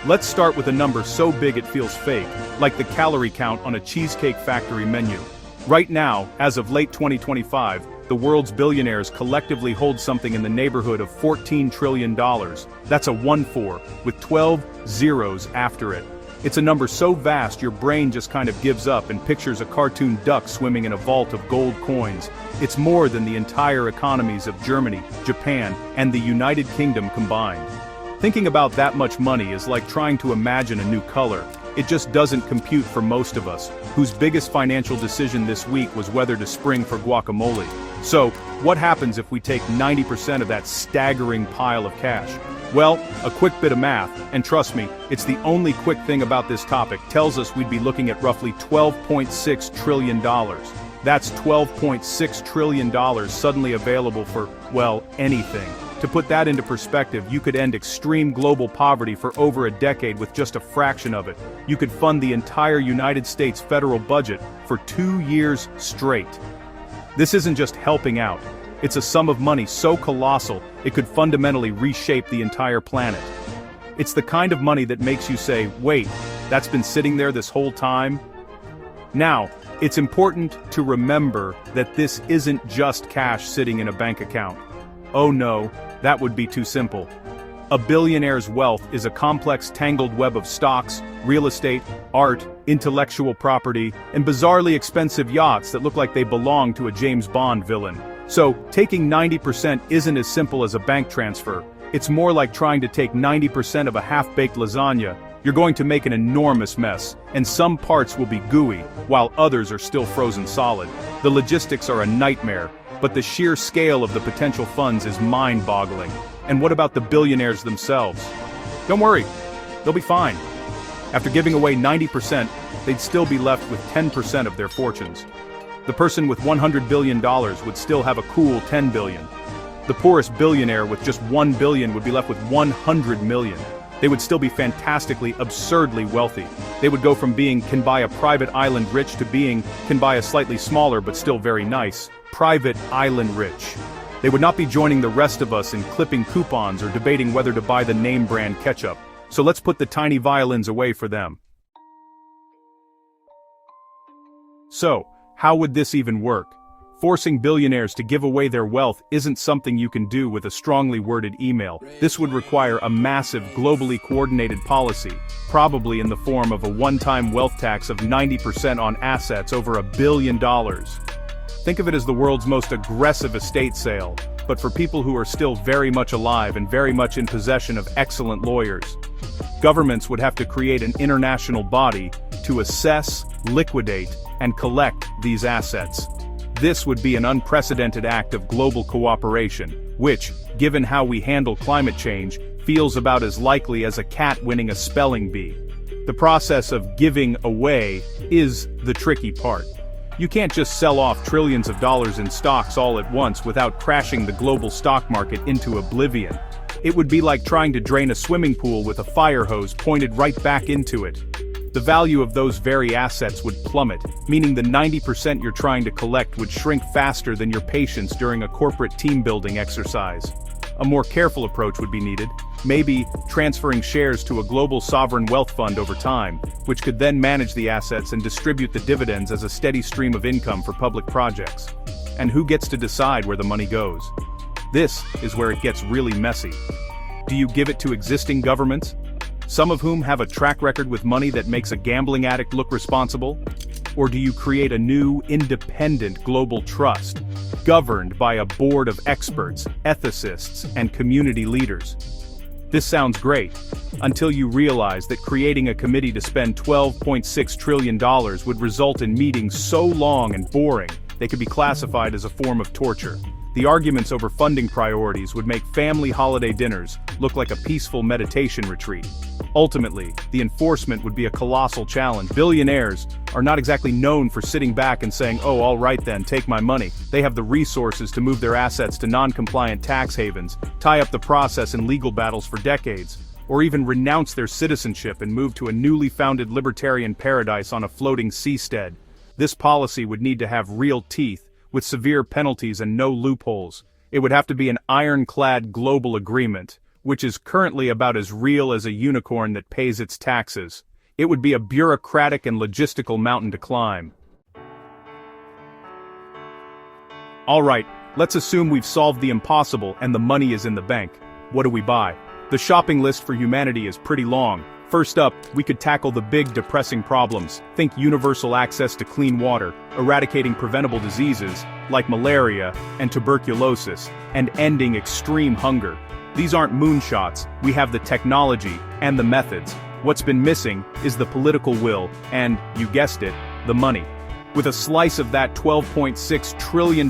Let's start with a number so big it feels fake, like the calorie count on a Cheesecake Factory menu. Right now, as of late 2025, the world's billionaires collectively hold something in the neighborhood of $14 trillion. That's a 1-4, with 12 zeros after it. It's a number so vast your brain just kind of gives up and pictures a cartoon duck swimming in a vault of gold coins. It's more than the entire economies of Germany, Japan, and the United Kingdom combined. Thinking about that much money is like trying to imagine a new color. It just doesn't compute for most of us, whose biggest financial decision this week was whether to spring for guacamole. So, what happens if we take 90% of that staggering pile of cash? Well, a quick bit of math, and trust me, it's the only quick thing about this topic, tells us we'd be looking at roughly $12.6 trillion. That's $12.6 trillion suddenly available for, well, anything. To put that into perspective, you could end extreme global poverty for over a decade with just a fraction of it. You could fund the entire United States federal budget for 2 years straight. This isn't just helping out. It's a sum of money so colossal, it could fundamentally reshape the entire planet. It's the kind of money that makes you say, wait, that's been sitting there this whole time? Now, it's important to remember that this isn't just cash sitting in a bank account. Oh no, that would be too simple. A billionaire's wealth is a complex tangled web of stocks, real estate, art, intellectual property, and bizarrely expensive yachts that look like they belong to a James Bond villain. So, taking 90% isn't as simple as a bank transfer. It's more like trying to take 90% of a half-baked lasagna. You're going to make an enormous mess, and some parts will be gooey, while others are still frozen solid. The logistics are a nightmare, but the sheer scale of the potential funds is mind-boggling. And what about the billionaires themselves? Don't worry, they'll be fine. After giving away 90%, they'd still be left with 10% of their fortunes. The person with $100 billion would still have a cool $10 billion. The poorest billionaire with just $1 billion would be left with $100 million. They would still be fantastically, absurdly wealthy. They would go from being can buy a private island rich to being can buy a slightly smaller but still very nice, private island rich. They would not be joining the rest of us in clipping coupons or debating whether to buy the name brand ketchup. So let's put the tiny violins away for them. So, how would this even work? Forcing billionaires to give away their wealth isn't something you can do with a strongly worded email. This would require a massive, globally coordinated policy, probably in the form of a one-time wealth tax of 90% on assets over $1 billion. Think of it as the world's most aggressive estate sale, but for people who are still very much alive and very much in possession of excellent lawyers. Governments would have to create an international body to assess, liquidate, and collect these assets. This would be an unprecedented act of global cooperation, which, given how we handle climate change, feels about as likely as a cat winning a spelling bee. The process of giving away is the tricky part. You can't just sell off trillions of dollars in stocks all at once without crashing the global stock market into oblivion. It would be like trying to drain a swimming pool with a fire hose pointed right back into it. The value of those very assets would plummet, meaning the 90% you're trying to collect would shrink faster than your patience during a corporate team-building exercise. A more careful approach would be needed, maybe transferring shares to a global sovereign wealth fund over time, which could then manage the assets and distribute the dividends as a steady stream of income for public projects. And who gets to decide where the money goes? This is where it gets really messy. Do you give it to existing governments, some of whom have a track record with money that makes a gambling addict look responsible? Or do you create a new, independent global trust, governed by a board of experts, ethicists, and community leaders? This sounds great, until you realize that creating a committee to spend $12.6 trillion would result in meetings so long and boring, they could be classified as a form of torture. The arguments over funding priorities would make family holiday dinners look like a peaceful meditation retreat. Ultimately, the enforcement would be a colossal challenge. Billionaires are not exactly known for sitting back and saying, "Oh, all right then, take my money." They have the resources to move their assets to non-compliant tax havens, tie up the process in legal battles for decades, or even renounce their citizenship and move to a newly founded libertarian paradise on a floating seastead. This policy would need to have real teeth, with severe penalties and no loopholes. It would have to be an ironclad global agreement, which is currently about as real as a unicorn that pays its taxes. It would be a bureaucratic and logistical mountain to climb. Alright, let's assume we've solved the impossible and the money is in the bank. What do we buy? The shopping list for humanity is pretty long. First up, we could tackle the big depressing problems. Think universal access to clean water, eradicating preventable diseases, like malaria and tuberculosis, and ending extreme hunger. These aren't moonshots, we have the technology and the methods. What's been missing is the political will and, you guessed it, the money. With a slice of that $12.6 trillion,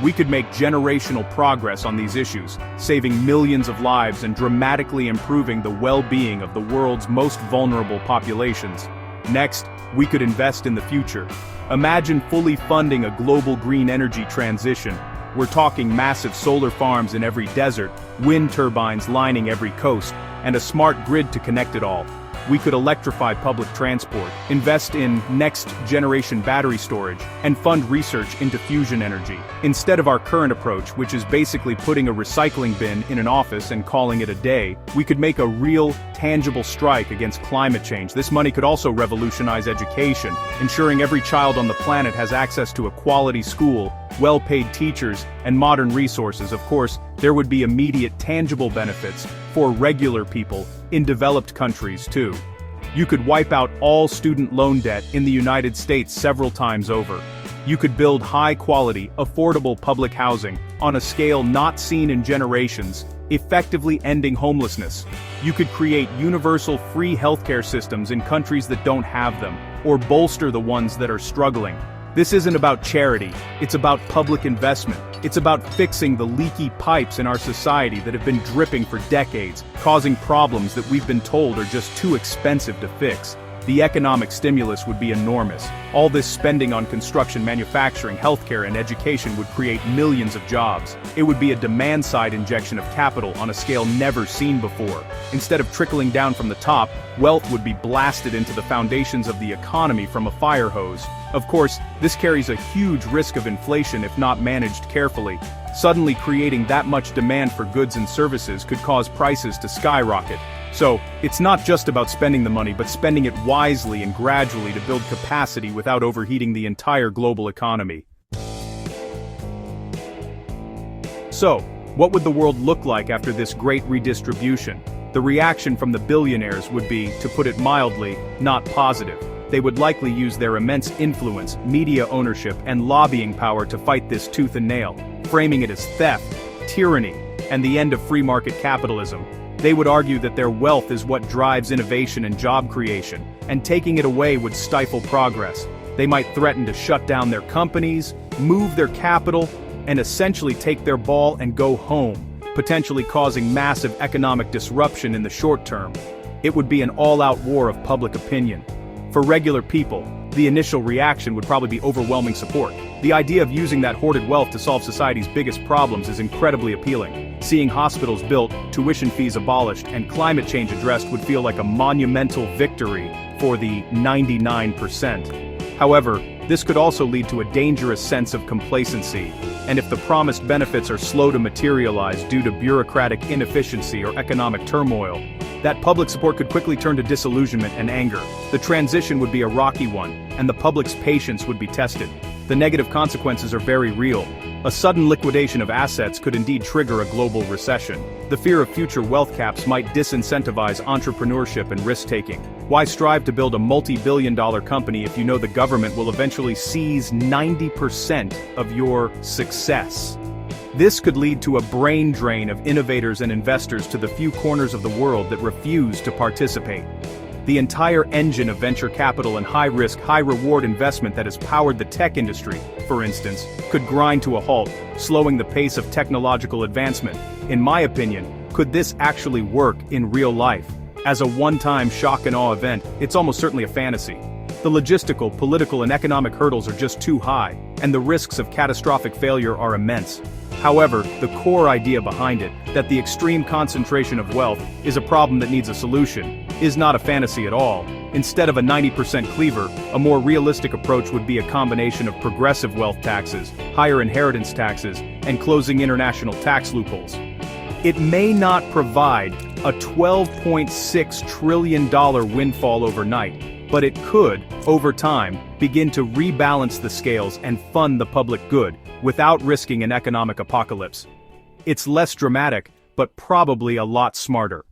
we could make generational progress on these issues, saving millions of lives and dramatically improving the well-being of the world's most vulnerable populations. Next, we could invest in the future. Imagine fully funding a global green energy transition. We're talking massive solar farms in every desert, wind turbines lining every coast, and a smart grid to connect it all. We could electrify public transport, invest in next-generation battery storage, and fund research into fusion energy, instead of our current approach, which is basically putting a recycling bin in an office and calling it a day. We could make a real, tangible strike against climate change. This money could also revolutionize education, ensuring every child on the planet has access to a quality school, well-paid teachers, and modern resources. Of course, there would be immediate tangible benefits for regular people in developed countries too. You could wipe out all student loan debt in the United States several times over. You could build high-quality, affordable public housing on a scale not seen in generations, effectively ending homelessness. You could create universal free healthcare systems in countries that don't have them, or bolster the ones that are struggling. This isn't about charity, it's about public investment. It's about fixing the leaky pipes in our society that have been dripping for decades, causing problems that we've been told are just too expensive to fix. The economic stimulus would be enormous. All this spending on construction, manufacturing, healthcare, and education would create millions of jobs. It would be a demand-side injection of capital on a scale never seen before. Instead of trickling down from the top, wealth would be blasted into the foundations of the economy from a fire hose. Of course, this carries a huge risk of inflation if not managed carefully. Suddenly creating that much demand for goods and services could cause prices to skyrocket. So, it's not just about spending the money, but spending it wisely and gradually to build capacity without overheating the entire global economy. So, what would the world look like after this great redistribution? The reaction from the billionaires would be, to put it mildly, not positive. They would likely use their immense influence, media ownership, and lobbying power to fight this tooth and nail, framing it as theft, tyranny, and the end of free market capitalism. They would argue that their wealth is what drives innovation and job creation, and taking it away would stifle progress. They might threaten to shut down their companies, move their capital, and essentially take their ball and go home, potentially causing massive economic disruption in the short term. It would be an all-out war of public opinion. For regular people, the initial reaction would probably be overwhelming support. The idea of using that hoarded wealth to solve society's biggest problems is incredibly appealing. Seeing hospitals built, tuition fees abolished, and climate change addressed would feel like a monumental victory for the 99%. However, this could also lead to a dangerous sense of complacency, and if the promised benefits are slow to materialize due to bureaucratic inefficiency or economic turmoil, that public support could quickly turn to disillusionment and anger. The transition would be a rocky one, and the public's patience would be tested. The negative consequences are very real. A sudden liquidation of assets could indeed trigger a global recession. The fear of future wealth caps might disincentivize entrepreneurship and risk-taking. Why strive to build a multi-billion-dollar company if you know the government will eventually seize 90% of your success? This could lead to a brain drain of innovators and investors to the few corners of the world that refuse to participate. The entire engine of venture capital and high-risk, high-reward investment that has powered the tech industry, for instance, could grind to a halt, slowing the pace of technological advancement. In my opinion, could this actually work in real life? As a one-time shock and awe event, it's almost certainly a fantasy. The logistical, political, and economic hurdles are just too high, and the risks of catastrophic failure are immense. However, the core idea behind it, that the extreme concentration of wealth is a problem that needs a solution, is not a fantasy at all. Instead of a 90% cleaver, a more realistic approach would be a combination of progressive wealth taxes, higher inheritance taxes, and closing international tax loopholes. It may not provide a $12.6 trillion windfall overnight, but it could, over time, begin to rebalance the scales and fund the public good, without risking an economic apocalypse. It's less dramatic, but probably a lot smarter.